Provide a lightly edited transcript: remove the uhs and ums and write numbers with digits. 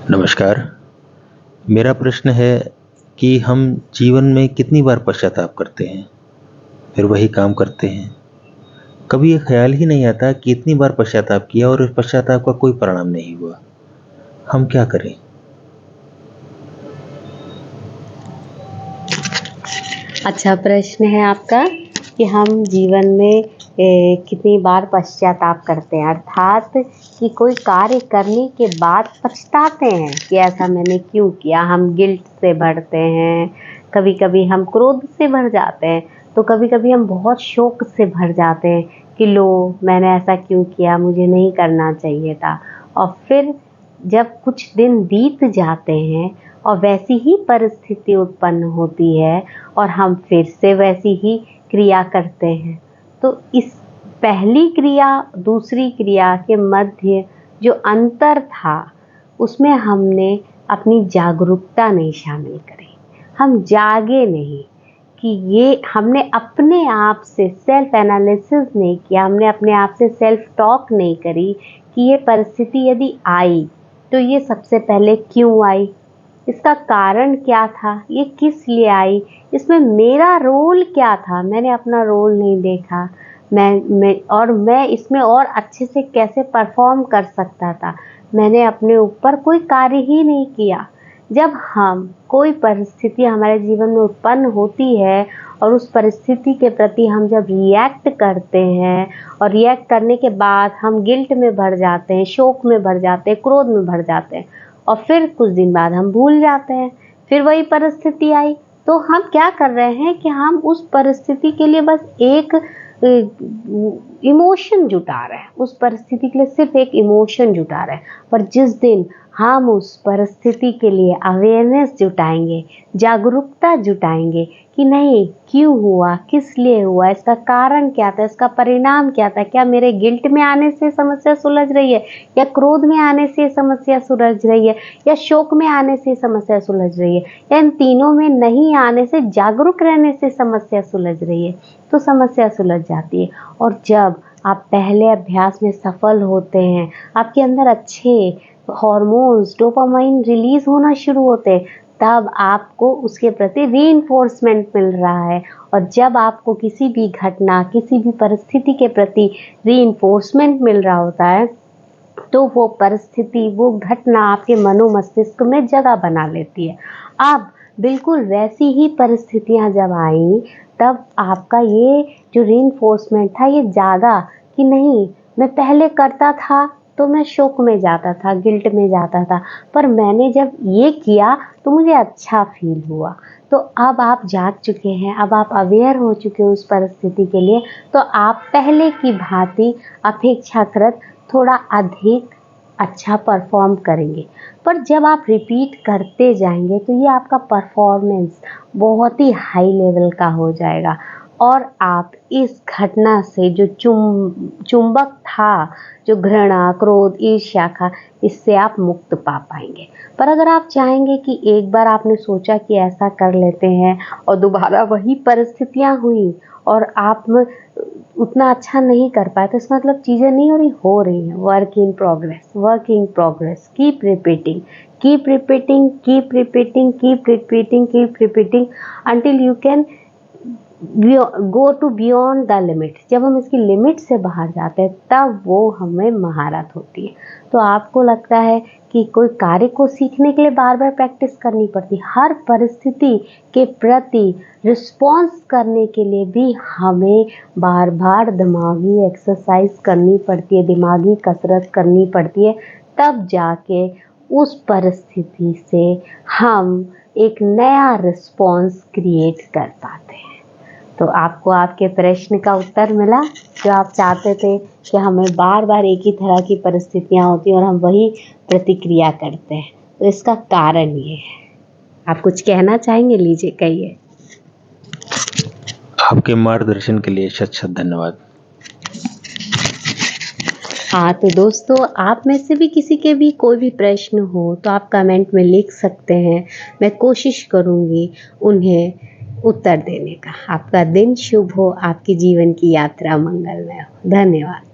नमस्कार। मेरा प्रश्न है कि हम जीवन में कितनी बार पश्चाताप करते हैं, फिर वही काम करते हैं। कभी ये ख्याल ही नहीं आता कि इतनी बार पश्चाताप किया और उस पश्चाताप का कोई परिणाम नहीं हुआ। हम क्या करें? अच्छा प्रश्न है आपका कि हम जीवन में कितनी बार पश्चाताप करते हैं, अर्थात कि कोई कार्य करने के बाद पछताते हैं कि ऐसा मैंने क्यों किया। हम गिल्ट से भरते हैं, कभी कभी हम क्रोध से भर जाते हैं, तो कभी कभी हम बहुत शोक से भर जाते हैं कि लो मैंने ऐसा क्यों किया, मुझे नहीं करना चाहिए था। और फिर जब कुछ दिन बीत जाते हैं और वैसी ही परिस्थिति उत्पन्न होती है और हम फिर से वैसी ही क्रिया करते हैं, तो इस पहली क्रिया दूसरी क्रिया के मध्य जो अंतर था उसमें हमने अपनी जागरूकता नहीं शामिल करी। हम जागे नहीं कि ये हमने अपने आप से सेल्फ एनालिसिस नहीं किया, हमने अपने आप से सेल्फ टॉक नहीं करी कि ये परिस्थिति यदि आई तो ये सबसे पहले क्यों आई, इसका कारण क्या था, ये किस लिए आई, इसमें मेरा रोल क्या था। मैंने अपना रोल नहीं देखा, मैं इसमें और अच्छे से कैसे परफॉर्म कर सकता था। मैंने अपने ऊपर कोई कार्य ही नहीं किया। जब हम कोई परिस्थिति हमारे जीवन में उत्पन्न होती है और उस परिस्थिति के प्रति हम जब रिएक्ट करते हैं और रिएक्ट करने के बाद हम गिल्ट में भर जाते हैं, शोक में भर जाते हैं, क्रोध में भर जाते हैं और फिर कुछ दिन बाद हम भूल जाते हैं, फिर वही परिस्थिति आई, तो हम क्या कर रहे हैं कि हम उस परिस्थिति के लिए बस एक इमोशन जुटा रहे हैं, उस परिस्थिति के लिए सिर्फ एक इमोशन जुटा रहे हैं। पर जिस दिन हम उस परिस्थिति के लिए अवेयरनेस जुटाएंगे, जागरूकता जुटाएंगे कि नहीं क्यों हुआ, किस लिए हुआ, इसका कारण क्या था, इसका परिणाम क्या था, क्या मेरे गिल्ट में आने से समस्या सुलझ रही है, या क्रोध में आने से समस्या सुलझ रही है, या शोक में आने से समस्या सुलझ रही है, या इन तीनों में नहीं आने से जागरूक रहने से समस्या सुलझ रही है, तो समस्या सुलझ जाती है। और जब आप पहले अभ्यास में सफल होते हैं, आपके अंदर अच्छे हॉर्मोन्स डोपामाइन रिलीज होना शुरू होते हैं, तब आपको उसके प्रति रीइंफोर्समेंट मिल रहा है। और जब आपको किसी भी घटना, किसी भी परिस्थिति के प्रति रीइंफोर्समेंट मिल रहा होता है, तो वो परिस्थिति, वो घटना आपके मनोमस्तिष्क में जगह बना लेती है। अब बिल्कुल वैसी ही परिस्थितियां जब आई, तब आपका ये जो रीइंफोर्समेंट था ये जागा कि नहीं, मैं पहले करता था तो मैं शोक में जाता था, गिल्ट में जाता था, पर मैंने जब ये किया तो मुझे अच्छा फील हुआ। तो अब आप जाग चुके हैं, अब आप अवेयर हो चुके हैं उस परिस्थिति के लिए, तो आप पहले की भांति अपेक्षाकृत थोड़ा अधिक अच्छा परफॉर्म करेंगे। पर जब आप रिपीट करते जाएंगे तो ये आपका परफॉर्मेंस बहुत ही हाई लेवल का हो जाएगा और आप इस घटना से जो चुंबक था, जो घृणा, क्रोध, ईर्ष्या का, इससे आप मुक्त पा पाएंगे। पर अगर आप चाहेंगे कि एक बार आपने सोचा कि ऐसा कर लेते हैं और दोबारा वही परिस्थितियां हुई और आप उतना अच्छा नहीं कर पाए, तो इसका मतलब चीज़ें नहीं हो रही हैं। Work in progress, work in progress, keep repeating, keep repeating, keep repeating, keep repeating, keep repeating until you can go to beyond the limit. जब हम इसकी लिमिट से बाहर जाते हैं तब वो हमें महारत होती है। तो आपको लगता है कि कोई कार्य को सीखने के लिए बार बार प्रैक्टिस करनी पड़ती, हर परिस्थिति के प्रति रिस्पॉन्स करने के लिए भी हमें बार बार दिमागी एक्सरसाइज करनी पड़ती है, दिमागी कसरत करनी पड़ती है, तब जाके उस परिस्थिति से हम एक नया रिस्पॉन्स क्रिएट कर पाते हैं। तो आपको आपके प्रश्न का उत्तर मिला, जो आप चाहते थे कि हमें बार बार एक ही तरह की परिस्थितियां होती हैं और हम वही प्रतिक्रिया करते हैं, तो इसका कारण ये है। आप कुछ कहना चाहेंगे? लीजिए कहिए। आपके मार्गदर्शन के लिए शत-शत धन्यवाद। हाँ, तो दोस्तों आप में से भी किसी के भी कोई भी प्रश्न हो तो आप कमेंट में लिख सकते हैं, मैं कोशिश करूँगी उन्हें उत्तर देने का। आपका दिन शुभ हो, आपके जीवन की यात्रा मंगलमय हो। धन्यवाद।